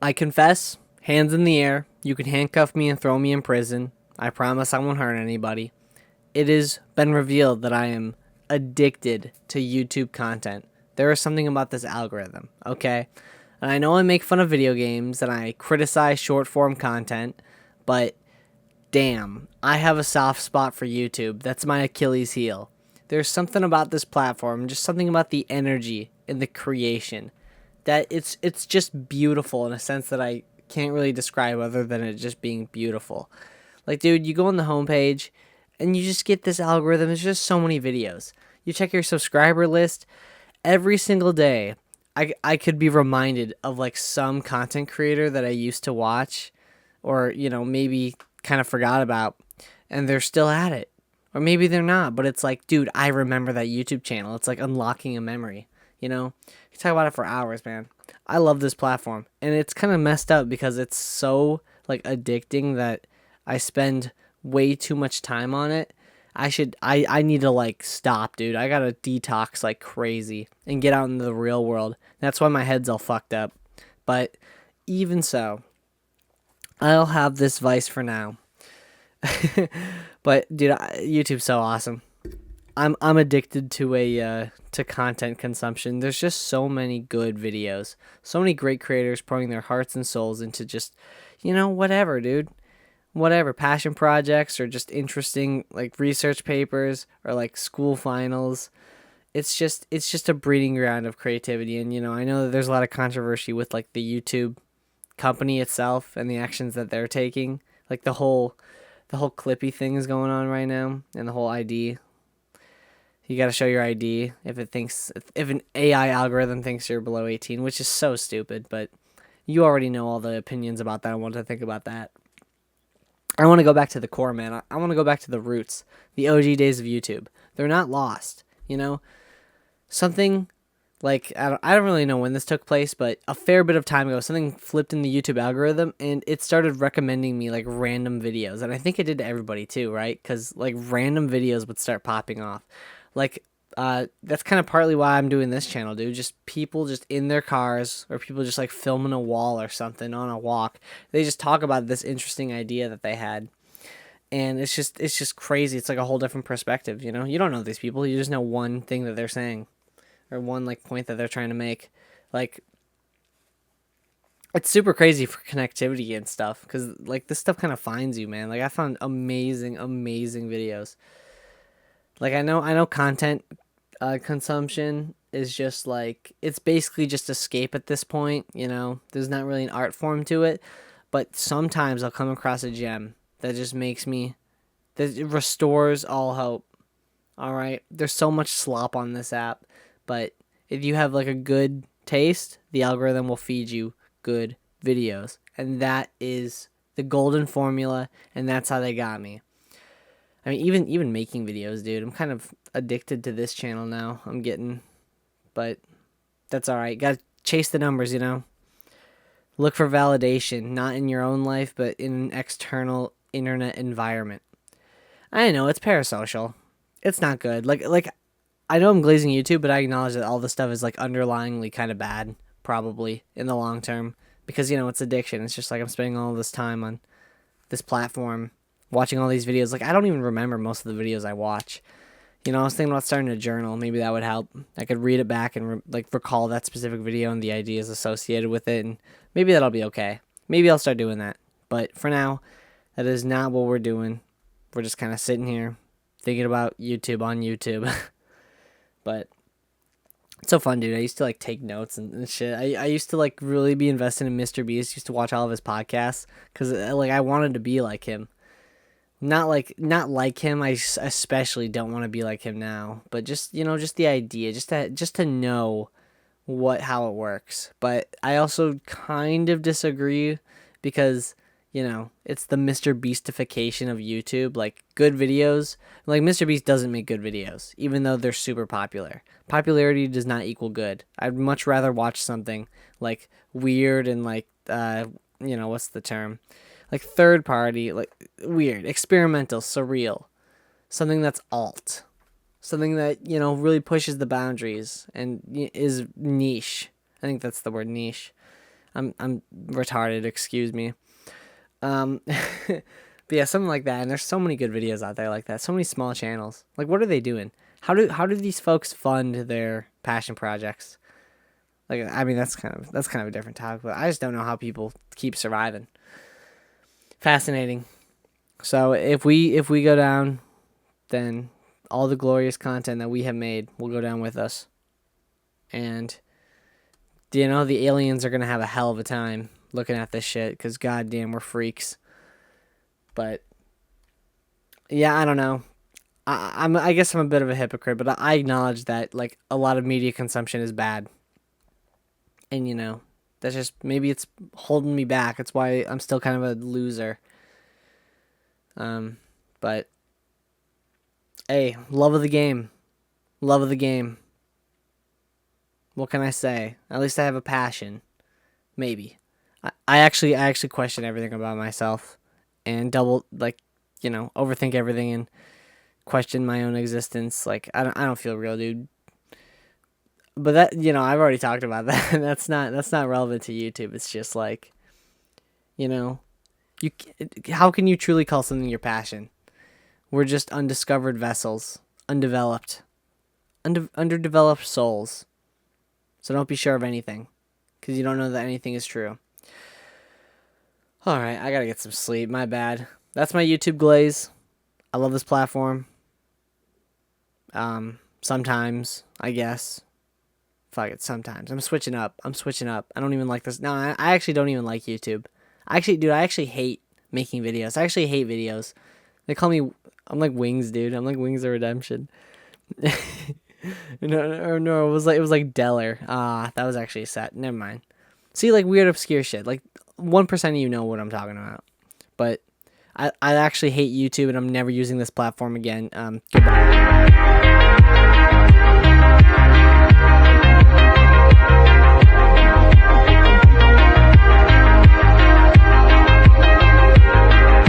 I confess, hands in the air, you can handcuff me and throw me in prison. I promise I won't hurt anybody. It has been revealed that I am addicted to YouTube content. There is something about this algorithm, okay? And I know I make fun of video games and I criticize short form content, but damn, I have a soft spot for YouTube. That's my Achilles heel. There's something about this platform, just something about the energy and the creation that it's just beautiful in a sense that I can't really describe other than it just being beautiful. Like, dude, you go on the homepage and you just get this algorithm. There's just so many videos. You check your subscriber list every single day. I could be reminded of like some content creator that I used to watch or, maybe kind of forgot about, and they're still at it. Or maybe they're not, but it's like, dude, I remember that YouTube channel. It's like unlocking a memory, You talk about it for hours, man. I love this platform, and it's kind of messed up because it's so like addicting that I spend way too much time on it. I need to like stop, dude. I gotta detox like crazy and get out into the real world. That's why my head's all fucked up. But even so, I'll have this vice for now. But dude, YouTube's so awesome. I'm addicted to to content consumption. There's just so many good videos, so many great creators pouring their hearts and souls into just, whatever, dude, whatever passion projects or just interesting like research papers or like school finals. It's just a breeding ground of creativity, and I know that there's a lot of controversy with like the YouTube company itself and the actions that they're taking, like the whole Clippy thing is going on right now, and the whole ID. You got to show your ID if an AI algorithm thinks you're below 18, which is so stupid, but you already know all the opinions about that. I want to think about that. I want to go back to the core, man. I want to go back to the roots, the OG days of YouTube. They're not lost, Something like, I don't really know when this took place, but a fair bit of time ago, something flipped in the YouTube algorithm, and it started recommending me like random videos. And I think it did to everybody too, right? Because like random videos would start popping off. Like, that's kind of partly why I'm doing this channel, dude. Just people just in their cars, or people just like filming a wall or something on a walk. They just talk about this interesting idea that they had. And it's just crazy. It's like a whole different perspective, You don't know these people. You just know one thing that they're saying, or one like point that they're trying to make. Like, it's super crazy for connectivity and stuff, because like this stuff kind of finds you, man. Like, I found amazing videos. Like, I know content consumption is just like, it's basically just escape at this point. There's not really an art form to it, but sometimes I'll come across a gem that just that it restores all hope. All right, there's so much slop on this app, but if you have like a good taste, the algorithm will feed you good videos, and that is the golden formula, and that's how they got me. I mean, even making videos, dude. I'm kind of addicted to this channel now. But that's all right. Got to chase the numbers, Look for validation, not in your own life, but in an external internet environment. I know it's parasocial. It's not good. Like I know I'm glazing YouTube, but I acknowledge that all this stuff is like underlyingly kind of bad, probably in the long term, because it's addiction. It's just like I'm spending all this time on this platform, watching all these videos. Like, I don't even remember most of the videos I watch. I was thinking about starting a journal. Maybe that would help. I could read it back and recall that specific video and the ideas associated with it, and maybe that'll be okay. Maybe I'll start doing that. But for now, that is not what we're doing. We're just kind of sitting here thinking about YouTube on YouTube. But it's so fun, dude. I used to like take notes and shit. I used to like really be invested in Mr. Beast. Used to watch all of his podcasts because like I wanted to be like him. Not like him. I especially don't want to be like him now. But just just the idea, just to know how it works. But I also kind of disagree because it's the Mr. Beastification of YouTube. Like, good videos, like Mr. Beast doesn't make good videos, even though they're super popular. Popularity does not equal good. I'd much rather watch something like weird and like what's the term? Like third party, like weird, experimental, surreal. Something that's alt. Something that, really pushes the boundaries and is niche. I think that's the word, niche. I'm retarded, excuse me. But yeah, something like that. And there's so many good videos out there like that. So many small channels. Like, what are they doing? How do these folks fund their passion projects? Like, I mean, that's kind of a different topic, but I just don't know how people keep surviving. Fascinating. So if we go down, then all the glorious content that we have made will go down with us. And you know, the aliens are gonna have a hell of a time looking at this shit because goddamn, we're freaks. But yeah, I don't know. I guess I'm a bit of a hypocrite, but I acknowledge that like a lot of media consumption is bad, and you know, that's just maybe it's holding me back. It's why I'm still kind of a loser. But hey, love of the game, love of the game. What can I say? At least I have a passion. Maybe. I actually question everything about myself, and overthink everything and question my own existence. Like I don't feel real, dude. But that, I've already talked about that. That's not relevant to YouTube. It's just like, you know, you how can you truly call something your passion? We're just undiscovered vessels, undeveloped, underdeveloped souls. So don't be sure of anything, because you don't know that anything is true. All right, I gotta get some sleep. My bad. That's my YouTube glaze. I love this platform. Sometimes, I guess. Fuck it, sometimes. I'm switching up. I don't even like this. No, I actually don't even like YouTube. I actually hate making videos. I actually hate videos. They call me, I'm like Wings, dude. I'm like Wings of Redemption. No, it was like Deller. That was actually a set. Never mind. See, like weird obscure shit. Like 1% of you know what I'm talking about. But I actually hate YouTube, and I'm never using this platform again. Goodbye.